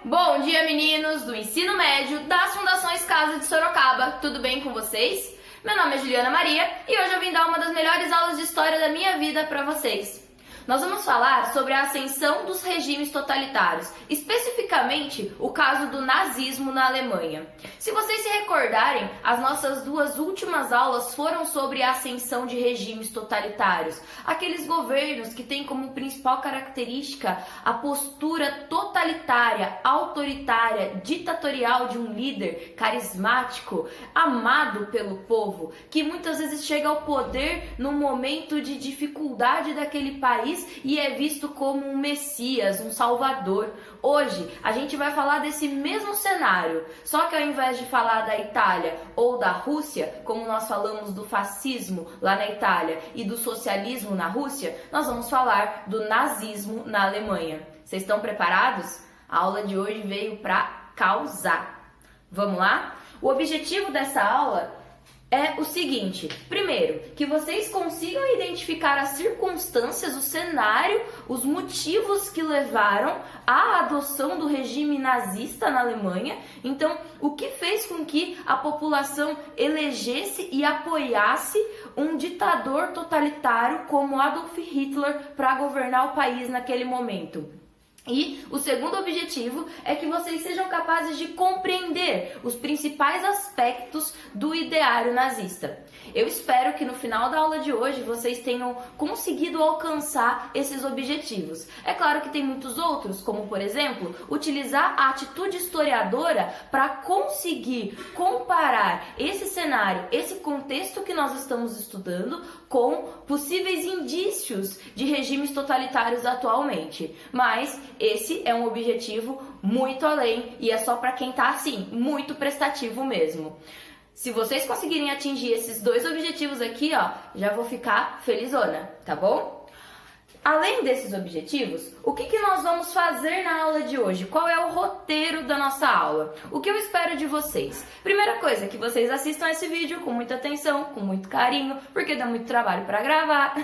Bom dia, meninos do ensino médio das Fundações Casa de Sorocaba. Tudo bem com vocês? Meu nome é Juliana Maria e hoje eu vim dar uma das melhores aulas de história da minha vida para vocês. Nós vamos falar sobre a ascensão dos regimes totalitários, especificamente o caso do nazismo na Alemanha. Se vocês se recordarem, as nossas duas últimas aulas foram sobre a ascensão de regimes totalitários, aqueles governos que têm como principal característica a postura totalitária, autoritária, ditatorial de um líder carismático, amado pelo povo, que muitas vezes chega ao poder num momento de dificuldade daquele país e é visto como um messias, um salvador. Hoje a gente vai falar desse mesmo cenário, só que ao invés de falar da Itália ou da Rússia, como nós falamos do fascismo lá na Itália e do socialismo na Rússia, nós vamos falar do nazismo na Alemanha. Vocês estão preparados? A aula de hoje veio para causar. Vamos lá? O objetivo dessa aula é o seguinte: primeiro, que vocês consigam identificar as circunstâncias, o cenário, os motivos que levaram à adoção do regime nazista na Alemanha. Então, o que fez com que a população elegesse e apoiasse um ditador totalitário como Adolf Hitler para governar o país naquele momento. E o segundo objetivo é que vocês sejam capazes de compreender os principais aspectos do ideário nazista. Eu espero que no final da aula de hoje vocês tenham conseguido alcançar esses objetivos. É claro que tem muitos outros, como por exemplo, utilizar a atitude historiadora para conseguir comparar esse cenário, esse contexto que nós estamos estudando com possíveis indícios de regimes totalitários atualmente. Mas esse é um objetivo muito além e é só para quem está assim, muito prestativo mesmo. Se vocês conseguirem atingir esses dois objetivos aqui, ó, já vou ficar felizona, tá bom? Além desses objetivos, o que nós vamos fazer na aula de hoje? Qual é o roteiro da nossa aula? O que eu espero de vocês? Primeira coisa, que vocês assistam esse vídeo com muita atenção, com muito carinho, porque dá muito trabalho para gravar.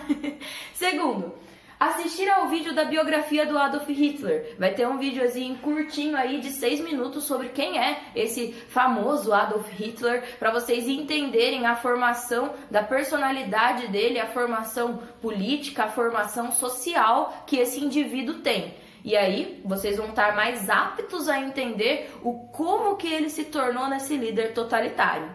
Segundo, assistir ao vídeo da biografia do Adolf Hitler. Vai ter um videozinho curtinho aí de 6 minutos sobre quem é esse famoso Adolf Hitler, para vocês entenderem a formação da personalidade dele, a formação política, a formação social que esse indivíduo tem. E aí, vocês vão estar mais aptos a entender o como que ele se tornou nesse líder totalitário.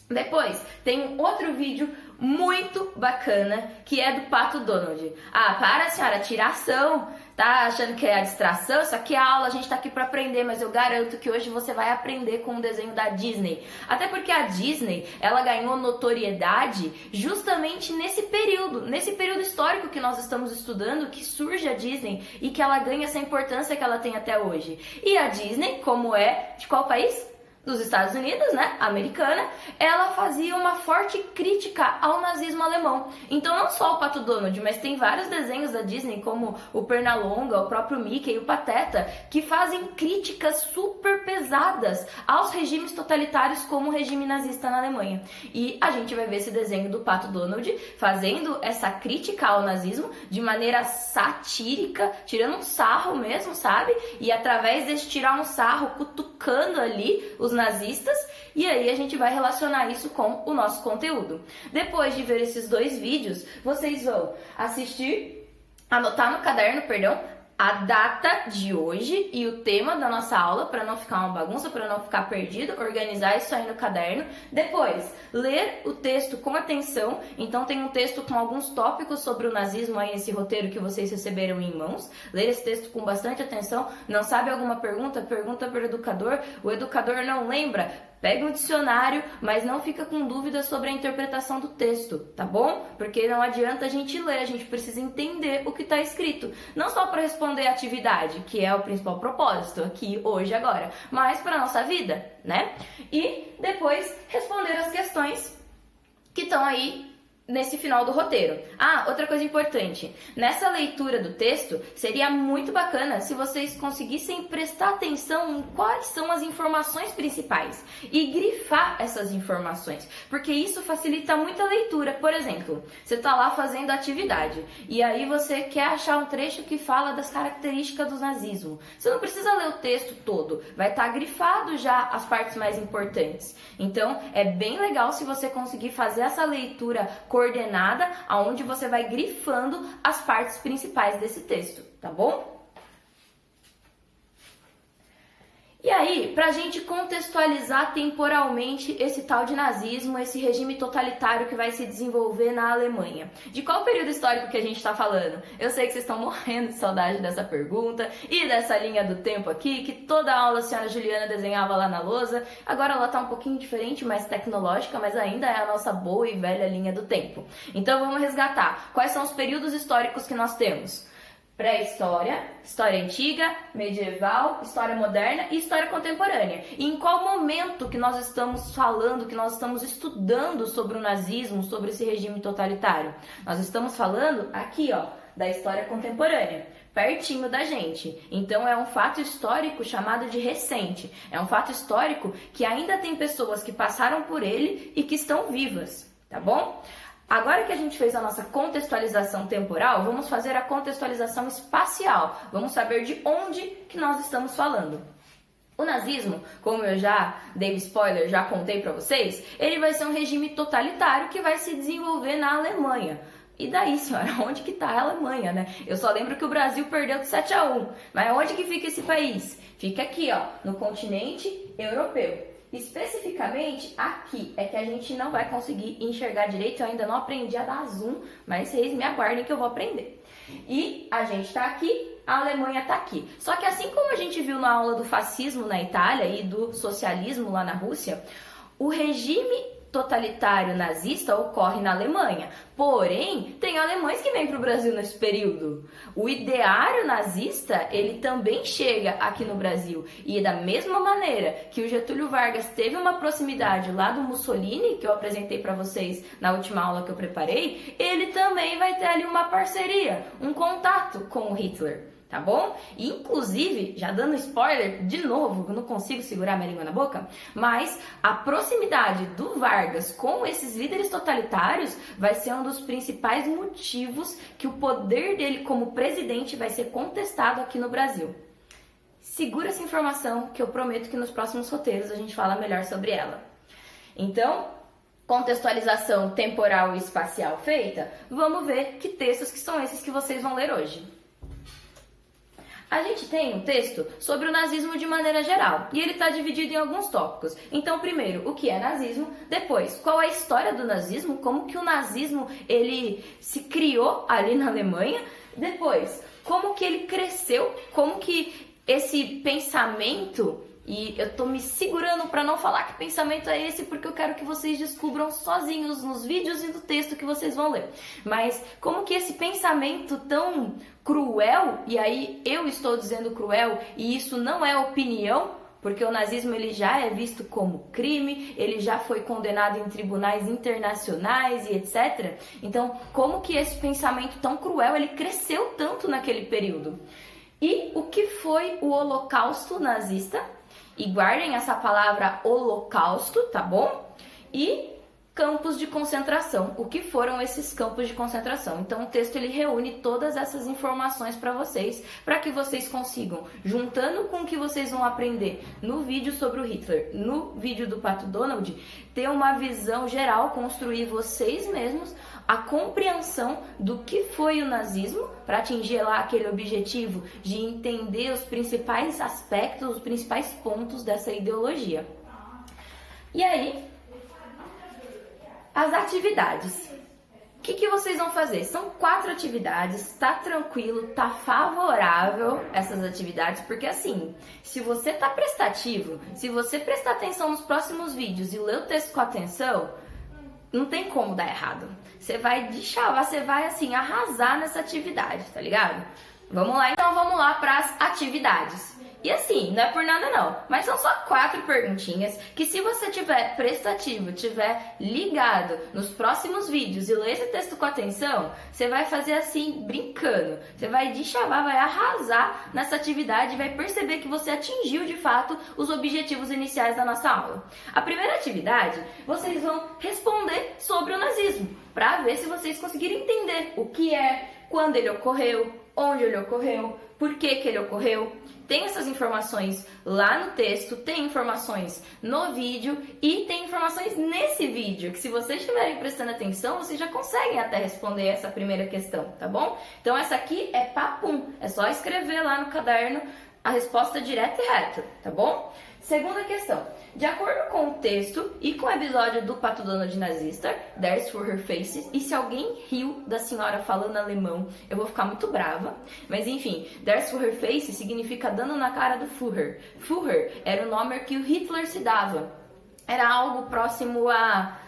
Depois, tem um outro vídeo muito bacana, que é do Pato Donald. Ah, para, senhora, tiração, tá achando que é a distração? Isso aqui é a aula, a gente tá aqui pra aprender, mas eu garanto que hoje você vai aprender com o desenho da Disney. Até porque a Disney, ela ganhou notoriedade justamente nesse período histórico que nós estamos estudando, que surge a Disney e que ela ganha essa importância que ela tem até hoje. E a Disney, como é de qual país? Dos Estados Unidos, né, americana, ela fazia uma forte crítica ao nazismo alemão. Então não só o Pato Donald, mas tem vários desenhos da Disney, como o Pernalonga, o próprio Mickey e o Pateta, que fazem críticas super pesadas aos regimes totalitários como o regime nazista na Alemanha. E a gente vai ver esse desenho do Pato Donald fazendo essa crítica ao nazismo de maneira satírica, tirando um sarro mesmo, sabe? E através desse tirar um sarro, cutucando ali os nazistas, e aí a gente vai relacionar isso com o nosso conteúdo. Depois de ver esses dois vídeos, vocês vão anotar no caderno, a data de hoje e o tema da nossa aula, para não ficar uma bagunça, para não ficar perdido, organizar isso aí no caderno. Depois, ler o texto com atenção. Então tem um texto com alguns tópicos sobre o nazismo aí nesse roteiro que vocês receberam em mãos. Ler esse texto com bastante atenção. Não sabe alguma pergunta? Pergunta para o educador. O educador não lembra? Pega um dicionário, mas não fica com dúvidas sobre a interpretação do texto, tá bom? Porque não adianta a gente ler, a gente precisa entender o que está escrito. Não só para responder a atividade, que é o principal propósito aqui, hoje, agora, mas para a nossa vida, né? E depois responder as questões que estão aí nesse final do roteiro. Ah, outra coisa importante, nessa leitura do texto, seria muito bacana se vocês conseguissem prestar atenção em quais são as informações principais e grifar essas informações, porque isso facilita muito a leitura. Por exemplo, você está lá fazendo atividade e aí você quer achar um trecho que fala das características do nazismo. Você não precisa ler o texto todo, vai estar grifado já as partes mais importantes. Então, é bem legal se você conseguir fazer essa leitura coordenada, aonde você vai grifando as partes principais desse texto, tá bom? E aí, pra gente contextualizar temporalmente esse tal de nazismo, esse regime totalitário que vai se desenvolver na Alemanha. De qual período histórico que a gente tá falando? Eu sei que vocês estão morrendo de saudade dessa pergunta e dessa linha do tempo aqui, que toda aula a senhora Juliana desenhava lá na lousa. Agora ela tá um pouquinho diferente, mais tecnológica, mas ainda é a nossa boa e velha linha do tempo. Então vamos resgatar. Quais são os períodos históricos que nós temos? Pré-história, história antiga, medieval, história moderna e história contemporânea. E em qual momento que nós estamos falando, que nós estamos estudando sobre o nazismo, sobre esse regime totalitário? Nós estamos falando aqui, ó, da história contemporânea, pertinho da gente. Então é um fato histórico chamado de recente. É um fato histórico que ainda tem pessoas que passaram por ele e que estão vivas, tá bom? Agora que a gente fez a nossa contextualização temporal, vamos fazer a contextualização espacial. Vamos saber de onde que nós estamos falando. O nazismo, como eu já dei spoiler, já contei pra vocês, ele vai ser um regime totalitário que vai se desenvolver na Alemanha. E daí, senhora, onde que tá a Alemanha, né? Eu só lembro que o Brasil perdeu de 7-1. Mas onde que fica esse país? Fica aqui, ó, no continente europeu. Especificamente aqui, é que a gente não vai conseguir enxergar direito, eu ainda não aprendi a dar zoom, mas vocês me aguardem que eu vou aprender. E a gente tá aqui, a Alemanha tá aqui. Só que assim como a gente viu na aula do fascismo na Itália e do socialismo lá na Rússia, o regime totalitário nazista ocorre na Alemanha. Porém, tem alemães que vêm para o Brasil nesse período. O ideário nazista, ele também chega aqui no Brasil. E da mesma maneira que o Getúlio Vargas teve uma proximidade lá do Mussolini, que eu apresentei para vocês na última aula que eu preparei, ele também vai ter ali uma parceria, um contato com o Hitler. Tá bom? E, inclusive, já dando spoiler, de novo, eu não consigo segurar minha língua na boca, mas a proximidade do Vargas com esses líderes totalitários vai ser um dos principais motivos que o poder dele como presidente vai ser contestado aqui no Brasil. Segura essa informação que eu prometo que nos próximos roteiros a gente fala melhor sobre ela. Então, contextualização temporal e espacial feita, vamos ver que textos que são esses que vocês vão ler hoje. A gente tem um texto sobre o nazismo de maneira geral, e ele está dividido em alguns tópicos. Então, primeiro, o que é nazismo? Depois, qual é a história do nazismo? Como que o nazismo ele se criou ali na Alemanha? Depois, como que ele cresceu? Como que esse pensamento... E eu tô me segurando para não falar que pensamento é esse, porque eu quero que vocês descubram sozinhos nos vídeos e no texto que vocês vão ler. Mas como que esse pensamento tão cruel, e aí eu estou dizendo cruel, e isso não é opinião, porque o nazismo ele já é visto como crime, ele já foi condenado em tribunais internacionais e etc. Então, como que esse pensamento tão cruel, ele cresceu tanto naquele período? E o que foi o Holocausto nazista? E guardem essa palavra holocausto, tá bom? E campos de concentração. O que foram esses campos de concentração? Então o texto ele reúne todas essas informações para que vocês consigam, juntando com o que vocês vão aprender no vídeo sobre o Hitler, no vídeo do Pato Donald, ter uma visão geral, construir vocês mesmos a compreensão do que foi o nazismo, para atingir lá aquele objetivo de entender os principais aspectos, os principais pontos dessa ideologia. E aí, as atividades. O que vocês vão fazer? São 4 atividades, tá tranquilo, tá favorável essas atividades, porque assim, se você tá prestativo, se você prestar atenção nos próximos vídeos e ler o texto com atenção, não tem como dar errado. Você vai deschavar, você vai assim, arrasar nessa atividade, tá ligado? Vamos lá, então vamos lá para as atividades. E assim, não é por nada não, mas são só 4 perguntinhas que se você tiver prestativo, tiver ligado nos próximos vídeos e ler esse texto com atenção, você vai fazer assim, brincando. Você vai deschavar, vai arrasar nessa atividade e vai perceber que você atingiu de fato os objetivos iniciais da nossa aula. A primeira atividade, vocês vão responder sobre o nazismo, para ver se vocês conseguiram entender o que é, quando ele ocorreu, onde ele ocorreu, por que ele ocorreu. Tem essas informações lá no texto, tem informações no vídeo e tem informações nesse vídeo, que se vocês estiverem prestando atenção, vocês já conseguem até responder essa primeira questão, tá bom? Então essa aqui é papum, é só escrever lá no caderno a resposta direta e reta, tá bom? Segunda questão. De acordo com o texto e com o episódio do Pato Donald nazista, Der Führerfaces, e se alguém riu da senhora falando alemão, eu vou ficar muito brava. Mas enfim, Der Führerfaces significa dando na cara do Führer. Führer era o nome que o Hitler se dava. Era algo próximo a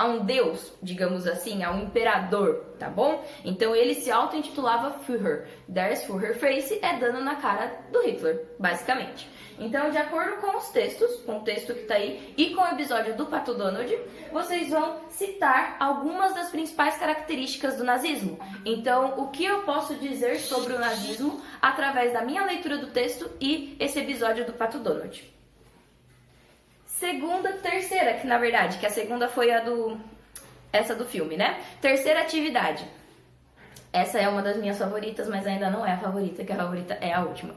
um deus, digamos assim, a um imperador, tá bom? Então ele se auto-intitulava Führer. Der Führerfaces é dando na cara do Hitler, basicamente. Então, de acordo com os textos, com o texto que tá aí e com o episódio do Pato Donald, vocês vão citar algumas das principais características do nazismo. Então, o que eu posso dizer sobre o nazismo através da minha leitura do texto e esse episódio do Pato Donald? Terceira, que na verdade, que a segunda foi essa do filme, né? Terceira atividade. Essa é uma das minhas favoritas, mas ainda não é a favorita, que a favorita é a última.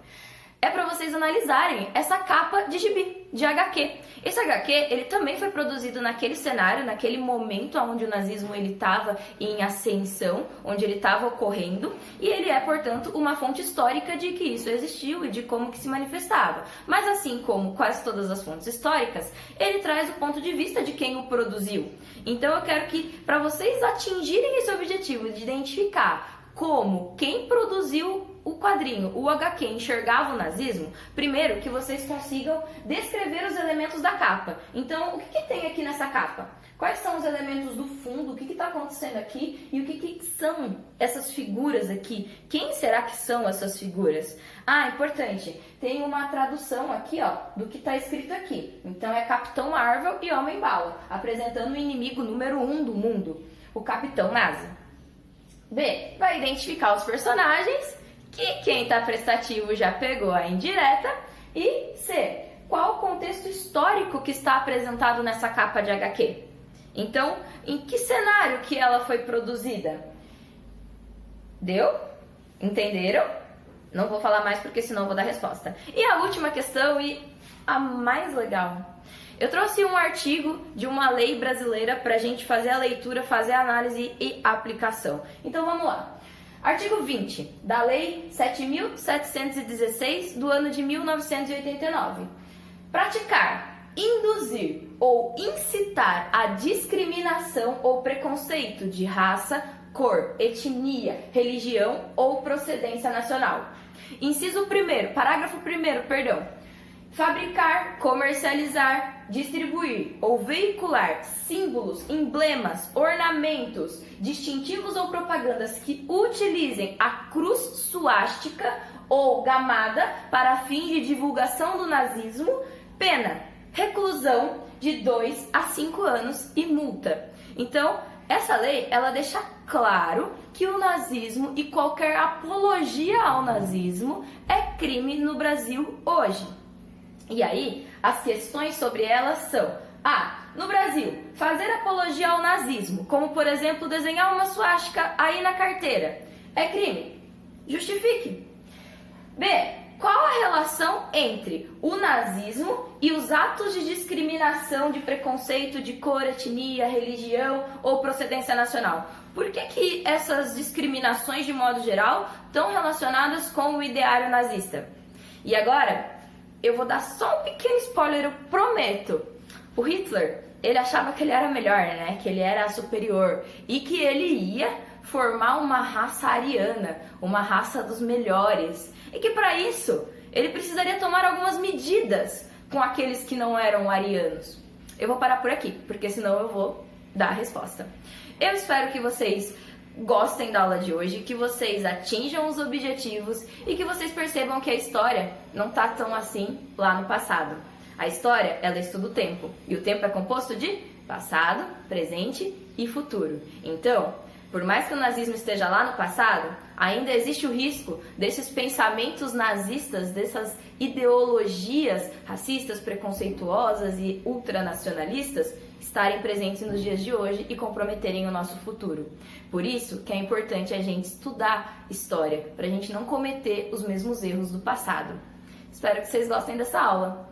É para vocês analisarem essa capa de gibi, de HQ. Esse HQ, ele também foi produzido naquele cenário, naquele momento onde o nazismo ele estava em ascensão, onde ele estava ocorrendo, e ele é, portanto, uma fonte histórica de que isso existiu e de como que se manifestava. Mas assim como quase todas as fontes históricas, ele traz o ponto de vista de quem o produziu. Então eu quero que, para vocês atingirem esse objetivo de identificar como quem produziu o quadrinho, o HQ, enxergava o nazismo, primeiro que vocês consigam descrever os elementos da capa. Então, o que tem aqui nessa capa? Quais são os elementos do fundo? O que está acontecendo aqui? E o que são essas figuras aqui? Quem será que são essas figuras? Ah, importante, tem uma tradução aqui, ó, do que está escrito aqui. Então, é Capitão Marvel e Homem-Bala, apresentando o inimigo número 1 do mundo, o Capitão Nazi. B, vai identificar os personagens, que quem está prestativo já pegou a indireta. E C, qual o contexto histórico que está apresentado nessa capa de HQ? Então, em que cenário que ela foi produzida? Deu? Entenderam? Não vou falar mais porque senão vou dar resposta. E a última questão e a mais legal. Eu trouxe um artigo de uma lei brasileira para a gente fazer a leitura, fazer a análise e aplicação. Então vamos lá. Artigo 20 da Lei 7.716 do ano de 1989. Praticar, induzir ou incitar a discriminação ou preconceito de raça, cor, etnia, religião ou procedência nacional. Inciso 1º, parágrafo 1º, perdão. Fabricar, comercializar, distribuir ou veicular símbolos, emblemas, ornamentos, distintivos ou propagandas que utilizem a cruz suástica ou gamada para fins de divulgação do nazismo, pena, reclusão de 2 a 5 anos e multa. Então, essa lei, ela deixa claro que o nazismo e qualquer apologia ao nazismo é crime no Brasil hoje. E aí, as questões sobre elas são: A. No Brasil, fazer apologia ao nazismo, como por exemplo desenhar uma suástica aí na carteira, é crime? Justifique. B. Qual a relação entre o nazismo e os atos de discriminação, de preconceito de cor, etnia, religião ou procedência nacional? Por que essas discriminações, de modo geral, estão relacionadas com o ideário nazista? E agora, eu vou dar só um pequeno spoiler, eu prometo. O Hitler, ele achava que ele era melhor, né? Que ele era superior e que ele ia formar uma raça ariana, uma raça dos melhores. E que para isso, ele precisaria tomar algumas medidas com aqueles que não eram arianos. Eu vou parar por aqui, porque senão eu vou dar a resposta. Eu espero que vocês gostem da aula de hoje, que vocês atinjam os objetivos e que vocês percebam que a história não tá tão assim lá no passado. A história, ela estuda o tempo, e o tempo é composto de passado, presente e futuro. Então, por mais que o nazismo esteja lá no passado, ainda existe o risco desses pensamentos nazistas, dessas ideologias racistas, preconceituosas e ultranacionalistas estarem presentes nos dias de hoje e comprometerem o nosso futuro. Por isso que é importante a gente estudar história, para a gente não cometer os mesmos erros do passado. Espero que vocês gostem dessa aula.